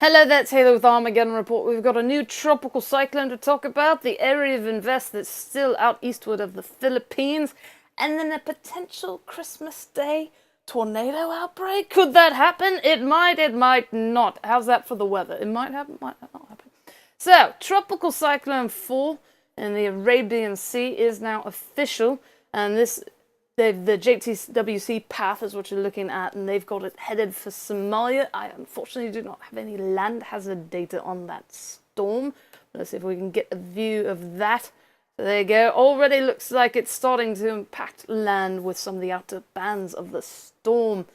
Hello there, Taylor with Armageddon Report. We've got a new tropical cyclone to talk about, the area of invest that's still out eastward of the Philippines, and then a potential Christmas Day tornado outbreak. Could that happen? It might not. How's that for the weather? It might happen, might not happen. So, Tropical Cyclone 4 in the Arabian Sea is now official, and the JTWC path is what you're looking at, and they've got it headed for Somalia. I unfortunately do not have any land hazard data on that storm. Let's see if we can get a view of that. So there you go. Already looks like it's starting to impact land with some of the outer bands of the storm.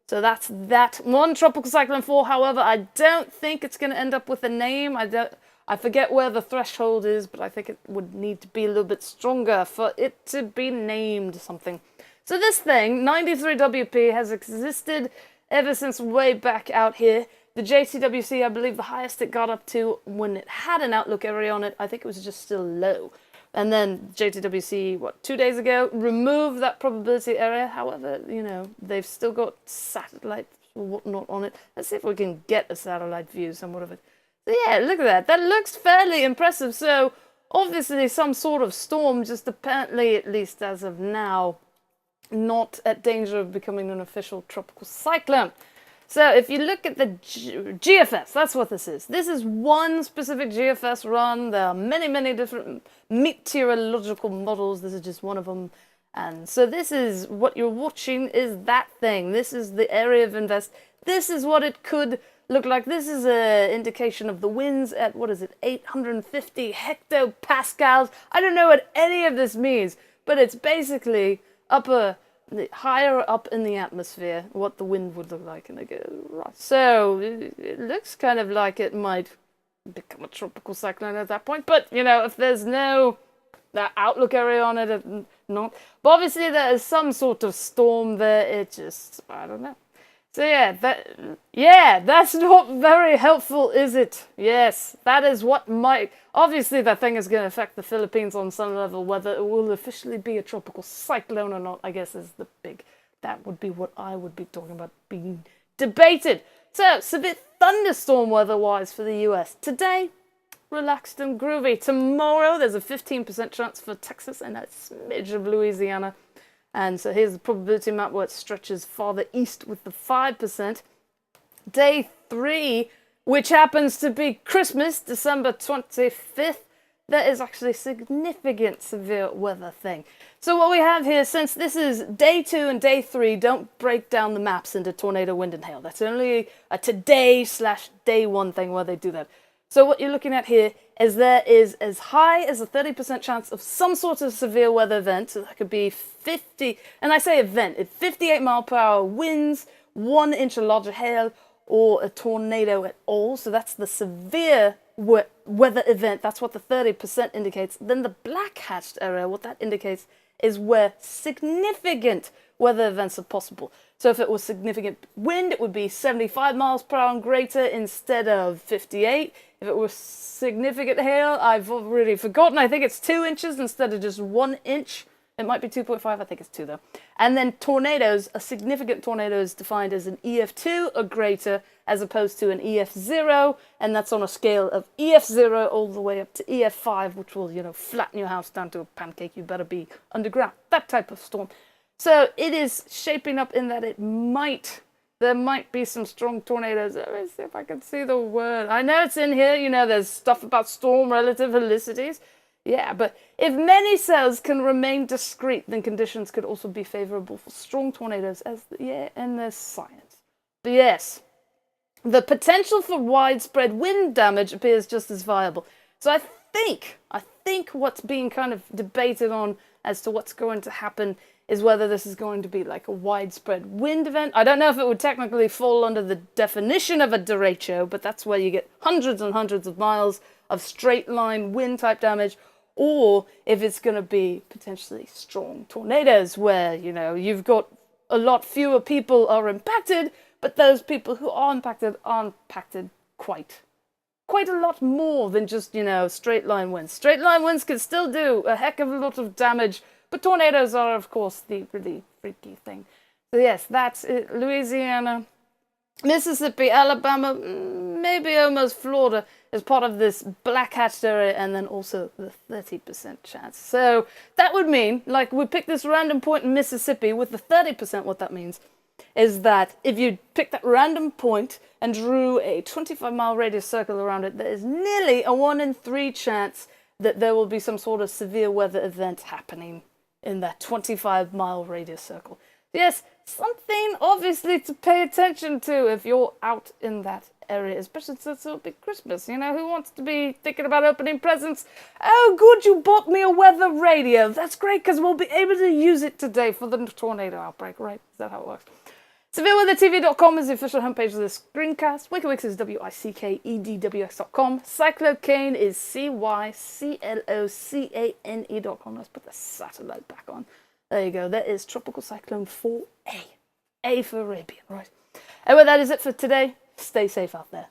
So that's that. One Tropical Cyclone 4, however, I don't think it's going to end up with a name. I forget where the threshold is, but I think it would need to be a little bit stronger for it to be named something. So this thing, 93WP, has existed ever since way back out here. The JTWC, I believe the highest it got up to when it had an outlook area on it, I think it was just still low. And then JTWC, 2 days ago, removed that probability area. However, they've still got satellites or whatnot on it. Let's see if we can get a satellite view somewhat of it. So yeah, look at that. That looks fairly impressive. So obviously some sort of storm, just apparently, at least as of now, not at danger of becoming an official tropical cyclone. So if you look at the GFS, that's what this is. This is one specific GFS run. There are many, many different meteorological models. This is just one of them. And so this is what you're watching is that thing. This is the area of invest. This is what it could look like. This is an indication of the winds at, 850 hectopascals. I don't know what any of this means, but it's basically higher up in the atmosphere, what the wind would look like. And I go, right. So it looks kind of like it might become a tropical cyclone at that point. But, if there's no that outlook area on it, not. But obviously there is some sort of storm there. It just, I don't know. So that's not very helpful, is it? Yes, that is what might. Obviously, that thing is going to affect the Philippines on some level. Whether it will officially be a tropical cyclone or not, I guess, is the big. That would be what I would be talking about being debated. So, it's a bit thunderstorm weather-wise for the US. Today, relaxed and groovy. Tomorrow, there's a 15% chance for Texas and a smidge of Louisiana. And so here's the probability map where it stretches farther east with the 5%. Day 3, which happens to be Christmas, December 25th, there is actually significant severe weather thing. So what we have here, since this is day 2 and day 3, don't break down the maps into tornado, wind, and hail. That's only a today/day 1 thing where they do that. So what you're looking at here is there is as high as a 30% chance of some sort of severe weather event. So that could be 50, and I say event, it's 58 mile per hour winds, 1 inch or larger hail, or a tornado at all. So that's the severe weather event. That's what the 30% indicates. Then the black hatched area, what that indicates is where significant weather events are possible. So if it was significant wind, it would be 75 miles per hour and greater instead of 58. If it was significant hail, I've already forgotten. I think it's 2 inches instead of just 1 inch. It might be 2.5. I think it's 2 though. And then tornadoes, a significant tornado is defined as an EF2 or greater as opposed to an EF0. And that's on a scale of EF0 all the way up to EF5, which will, flatten your house down to a pancake. You better be underground. That type of storm. So it is shaping up in that there might be some strong tornadoes. Let me see if I can see the word. I know it's in here. There's stuff about storm relative helicities. Yeah, but if many cells can remain discrete, then conditions could also be favorable for strong tornadoes, and there's science. But yes, the potential for widespread wind damage appears just as viable. So I think what's being kind of debated on as to what's going to happen is whether this is going to be like a widespread wind event. I don't know if it would technically fall under the definition of a derecho, but that's where you get hundreds and hundreds of miles of straight line wind type damage, or if it's going to be potentially strong tornadoes where, you've got a lot fewer people are impacted, but those people who are impacted quite a lot more than just, straight line winds. Straight line winds can still do a heck of a lot of damage, but tornadoes are, of course, the really freaky thing. So yes, that's it. Louisiana, Mississippi, Alabama, maybe almost Florida is part of this black hatched area, and then also the 30% chance. So that would mean, like, we picked this random point in Mississippi with the 30%. What that means is that if you pick that random point and drew a 25-mile radius circle around it, there is nearly a 1 in 3 chance that there will be some sort of severe weather event happening in that 25-mile radius circle. Yes, something obviously to pay attention to if you're out in that area, especially since it'll be Christmas. You know, who wants to be thinking about opening presents? Oh, good, you bought me a weather radio. That's great, because we'll be able to use it today for the tornado outbreak, right? Is that how it works? SevereWeatherTV.com is the official homepage of this screencast. WikiWix is WICKEDWX.com. Cyclone is CYCLOCANE.com. Let's put the satellite back on. There you go. That is Tropical Cyclone 4A. A for Arabian, right? And well, that is it for today. Stay safe out there.